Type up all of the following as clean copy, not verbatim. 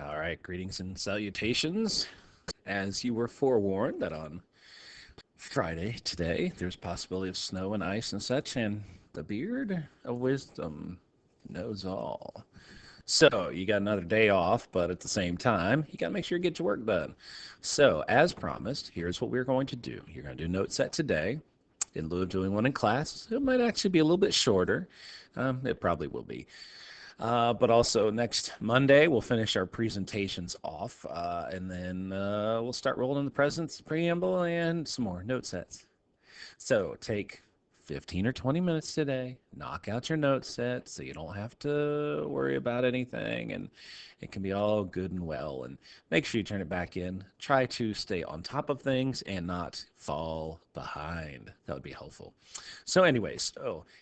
All right, greetings and salutations. As you were forewarned that on Friday today there's possibility of snow and ice and such, and the beard of wisdom knows all. So you got another day off, but at the same time, you got to make sure you get your work done. So, as promised, here's what we're going to do. You're going to do note set today in lieu of doing one in class. It might actually be a little bit shorter. It probably will be. But also next Monday, we'll finish our presentations off, and then we'll start rolling the presents, preamble, and some more note sets. So take 15 or 20 minutes today, knock out your note set so you don't have to worry about anything, and it can be all good and well. And make sure you turn it back in. Try to stay on top of things and not fall behind. That would be helpful. So, anyways,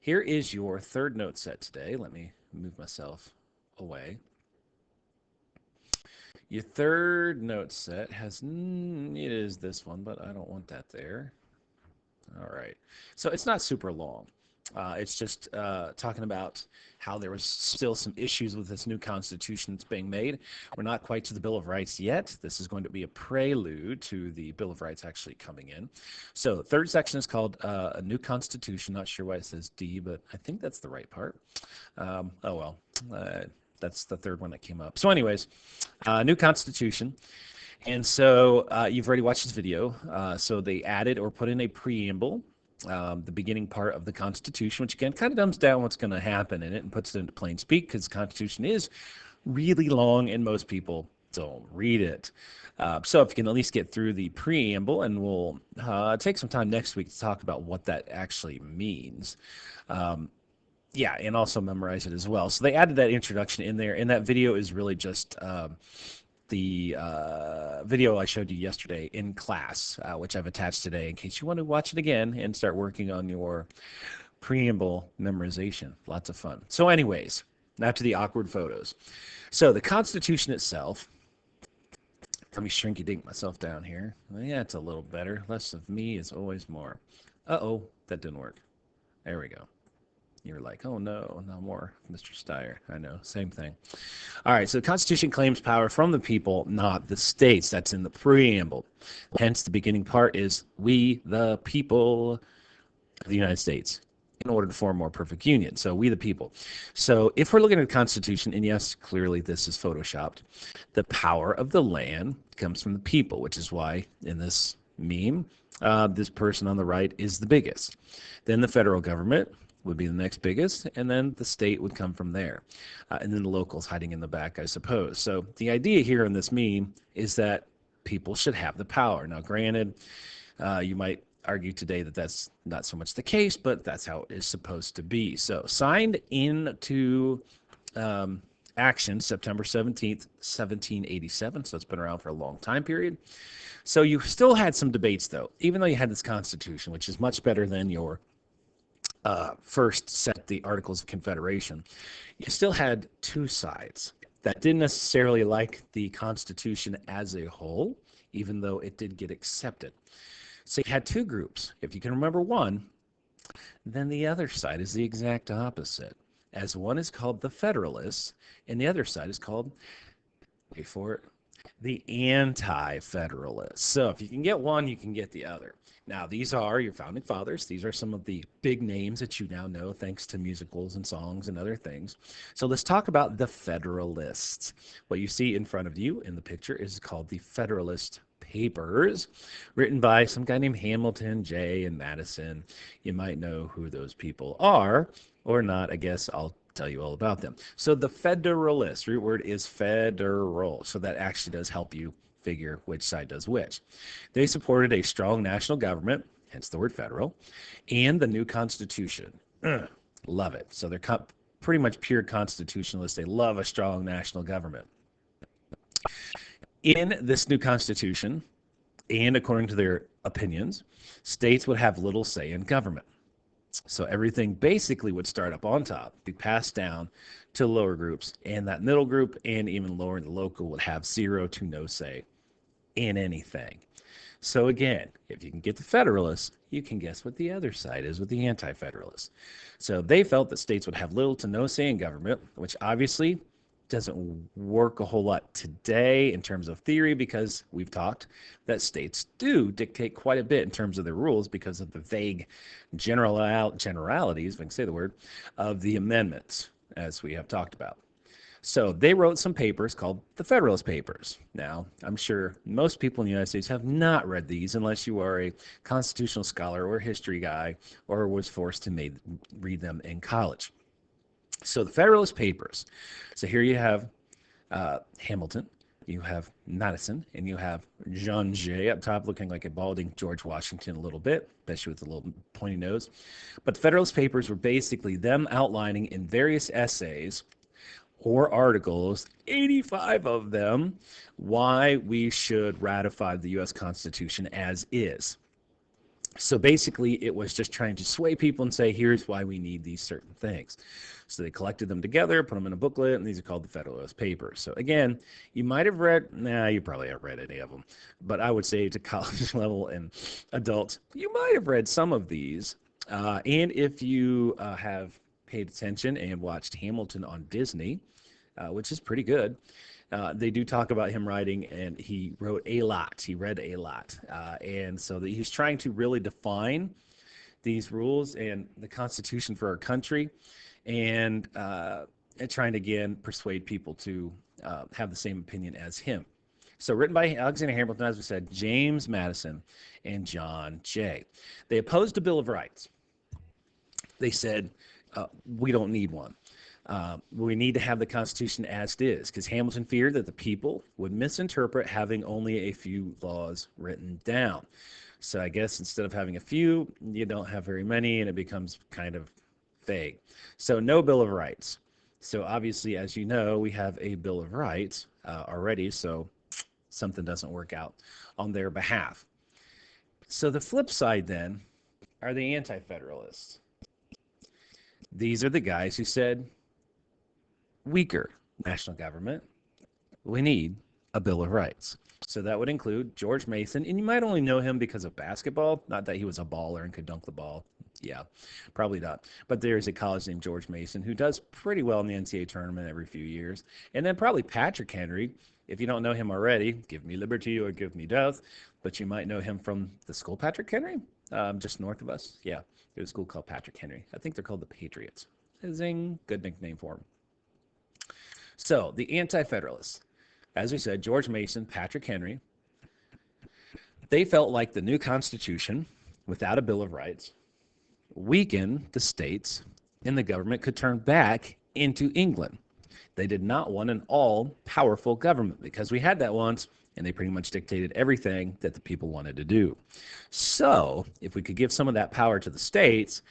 here is your third note set today. Let me move myself away. Your third note set it is this one, but I don't want that there. All right. So it's not super long. It's just talking about how there was still some issues with this new constitution that's being made. We're not quite to the Bill of Rights yet. This is going to be a prelude to the Bill of Rights actually coming in. So the third section is called a new constitution. Not sure why it says D, but I think that's the right part. Oh well, that's the third one that came up. So, anyways, new constitution. And so you've already watched this video. So they added or put in a preamble, the beginning part of the Constitution, which again kind of dumbs down what's going to happen in it and puts it into plain speak because the Constitution is really long and most people don't read it. So if you can at least get through the preamble, and we'll take some time next week to talk about what that actually means. Yeah, and also memorize it as well. So they added that introduction in there, and that video is really just the video I showed you yesterday in class, which I've attached today in case you want to watch it again and start working on your preamble memorization. Lots of fun. So, anyways, now to the awkward photos. So, the Constitution itself. Let me shrinky dink myself down here. Well, yeah, it's a little better. Less of me is always more. Uh-oh, that didn't work. There we go. You're like, oh no, no more, Mr. Steyer. I know, same thing. All right, so the Constitution claims power from the people, not the states. That's in the preamble. Hence, the beginning part is we, the people of the United States, in order to form a more perfect union. So, we, the people. So, if we're looking at the Constitution, and yes, clearly this is photoshopped, the power of the land comes from the people, which is why in this meme, this person on the right is the biggest. Then the federal government would be the next biggest, and then the state would come from there. And then the locals hiding in the back, I suppose. So the idea here in this meme is that people should have the power. Now, granted, you might argue today that that's not so much the case, but that's how it is supposed to be. So signed into action September 17th, 1787. So it's been around for a long time period. So you still had some debates, though, even though you had this Constitution, which is much better than your first set, the Articles of Confederation. You still had two sides that didn't necessarily like the Constitution as a whole, even though it did get accepted. So you had two groups. If you can remember one, then the other side is the exact opposite, as one is called the Federalists, and the other side is called, wait for it, the Anti-Federalists. So if you can get one, you can get the other. Now, these are your founding fathers. These are some of the big names that you now know thanks to musicals and songs and other things. So let's talk about the Federalists. What you see in front of you in the picture is called the Federalist Papers, written by some guy named Hamilton, Jay, and Madison. You might know who those people are, or not. I guess I'll tell you all about them. So the Federalists, root word is federal. So that actually does help you figure which side does which. They supported a strong national government, hence the word federal, and the new Constitution. Love it. So they're pretty much pure constitutionalists. They love a strong national government. In this new Constitution, and according to their opinions, states would have little say in government. So everything basically would start up on top, be passed down to lower groups, and that middle group and even lower in the local would have zero to no say in anything. So again, if you can get the Federalists, you can guess what the other side is with the Anti-Federalists. So they felt that states would have little to no say in government, which obviously doesn't work a whole lot today in terms of theory because we've talked that states do dictate quite a bit in terms of their rules because of the vague generalities, if I can say the word, of the amendments, as we have talked about. So they wrote some papers called the Federalist Papers. Now, I'm sure most people in the United States have not read these unless you are a constitutional scholar or a history guy or was forced to read them in college. So the Federalist Papers. So here you have Hamilton, you have Madison, and you have John Jay up top looking like a balding George Washington a little bit, especially with a little pointy nose. But the Federalist Papers were basically them outlining in various essays or articles, 85 of them, why we should ratify the U.S. Constitution as is. So basically, it was just trying to sway people and say, here's why we need these certain things. So they collected them together, put them in a booklet, and these are called the Federalist Papers. So again, you might have read, you probably haven't read any of them, but I would say to college level and adults, you might have read some of these. And if you have paid attention and watched Hamilton on Disney, which is pretty good, they do talk about him writing, and he wrote a lot. He read a lot. And so he's trying to really define these rules and the Constitution for our country, and trying to, again, persuade people to have the same opinion as him. So written by Alexander Hamilton, as we said, James Madison, and John Jay. They opposed the Bill of Rights. They said, we don't need one. We need to have the Constitution as it is, because Hamilton feared that the people would misinterpret having only a few laws written down. So I guess instead of having a few, you don't have very many, and it becomes kind of vague. So no Bill of Rights. So obviously, as you know, we have a Bill of Rights already, so something doesn't work out on their behalf. So the flip side then are the anti-federalists. These are the guys who said, weaker national government, we need a Bill of Rights. So that would include George Mason, and you might only know him because of basketball, not that he was a baller and could dunk the ball. Yeah, probably not. But there's a college named George Mason who does pretty well in the NCAA tournament every few years. And then probably Patrick Henry. If you don't know him already, give me liberty or give me death. But you might know him from the school Patrick Henry, just north of us. Yeah, there's a school called Patrick Henry. I think they're called the Patriots. Zing, good nickname for him. So the Anti-Federalists, as we said, George Mason, Patrick Henry, they felt like the new Constitution, without a Bill of Rights, weakened the states, and the government could turn back into England. They did not want an all-powerful government, because we had that once, and they pretty much dictated everything that the people wanted to do. So if we could give some of that power to the states,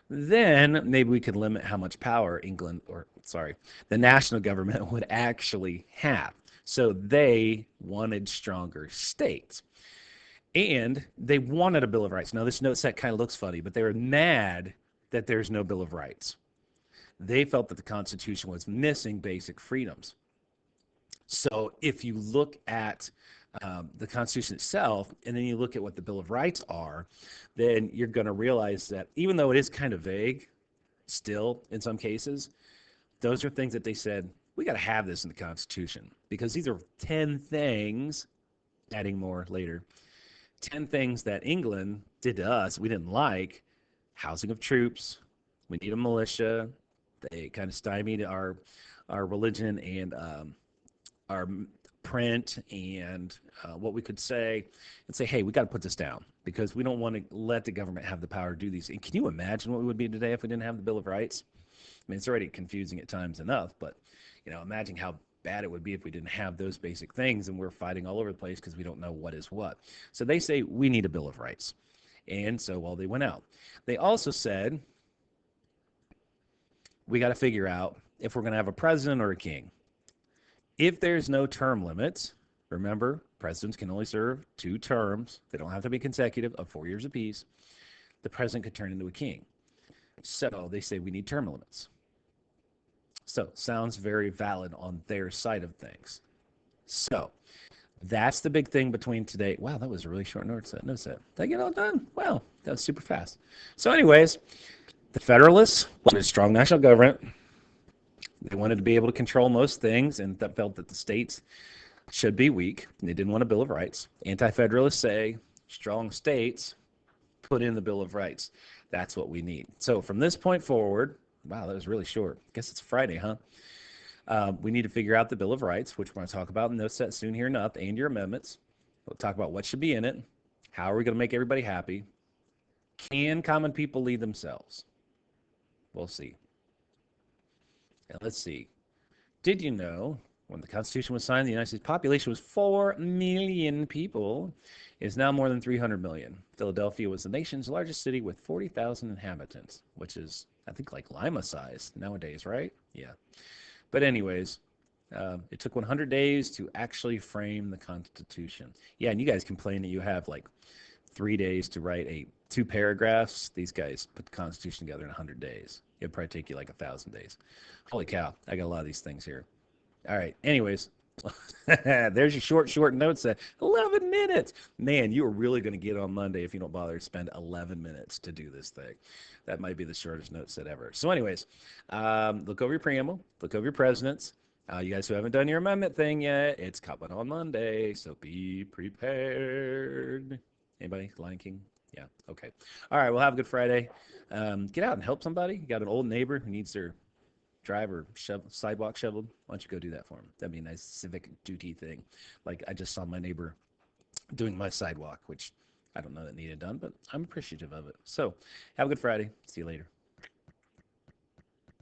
then maybe we could limit how much power the national government would actually have. So they wanted stronger states. And they wanted a Bill of Rights. Now, this note set kind of looks funny, but they were mad that there's no Bill of Rights. They felt that the Constitution was missing basic freedoms. So if you look at the Constitution itself, and then you look at what the Bill of Rights are, then you're going to realize that even though it is kind of vague, still, in some cases, those are things that they said, we got to have this in the Constitution, because these are 10 things, adding more later, 10 things that England did to us we didn't like. Housing of troops, we need a militia, they kind of stymied our religion and our print and what we could say, and say, hey, we got to put this down, because we don't want to let the government have the power to do these. And can you imagine what we would be today if we didn't have the Bill of Rights? I mean, it's already confusing at times enough, but imagine how bad it would be if we didn't have those basic things, and we're fighting all over the place because we don't know what is what. So they say we need a Bill of Rights. And so they went out. They also said we got to figure out if we're going to have a president or a king. If there's no term limits, remember, presidents can only serve 2 terms. They don't have to be consecutive, of 4 years apiece. The president could turn into a king. So they say we need term limits. So sounds very valid on their side of things. So that's the big thing between today. Wow, that was a really short note set. Did I get all done? Wow, that was super fast. So anyways, the Federalists wanted a strong national government. They wanted to be able to control most things and that felt that the states should be weak. They didn't want a Bill of Rights. Anti-federalists say strong states put in the Bill of Rights. That's what we need. So from this point forward, wow, that was really short. I guess it's Friday, huh? We need to figure out the Bill of Rights, which we're going to talk about in no set soon here enough, and your amendments. We'll talk about what should be in it. How are we going to make everybody happy? Can common people lead themselves? We'll see. And let's see. Did you know when the Constitution was signed, the United States population was 4 million people? It's now more than 300 million. Philadelphia was the nation's largest city with 40,000 inhabitants, which is, I think, like Lima size nowadays, right? Yeah. But anyways, it took 100 days to actually frame the Constitution. Yeah, and you guys complain that you have like 3 days to write 2 paragraphs. These guys put the Constitution together in 100 days. It'd probably take you like 1,000 days. Holy cow, I got a lot of these things here. All right, anyways, there's your short note set. 11 minutes. Man, you are really going to get on Monday if you don't bother to spend 11 minutes to do this thing. That might be the shortest note set ever. So anyways, look over your preamble, look over your presidents. You guys who haven't done your amendment thing yet, it's coming on Monday, so be prepared. Anybody? Lion King? Yeah, okay. All right, well, have a good Friday. Get out and help somebody. You got an old neighbor who needs their drive or sidewalk shoveled. Why don't you go do that for him? That'd be a nice civic duty thing. Like I just saw my neighbor doing my sidewalk, which I don't know that needed done, but I'm appreciative of it. So have a good Friday. See you later.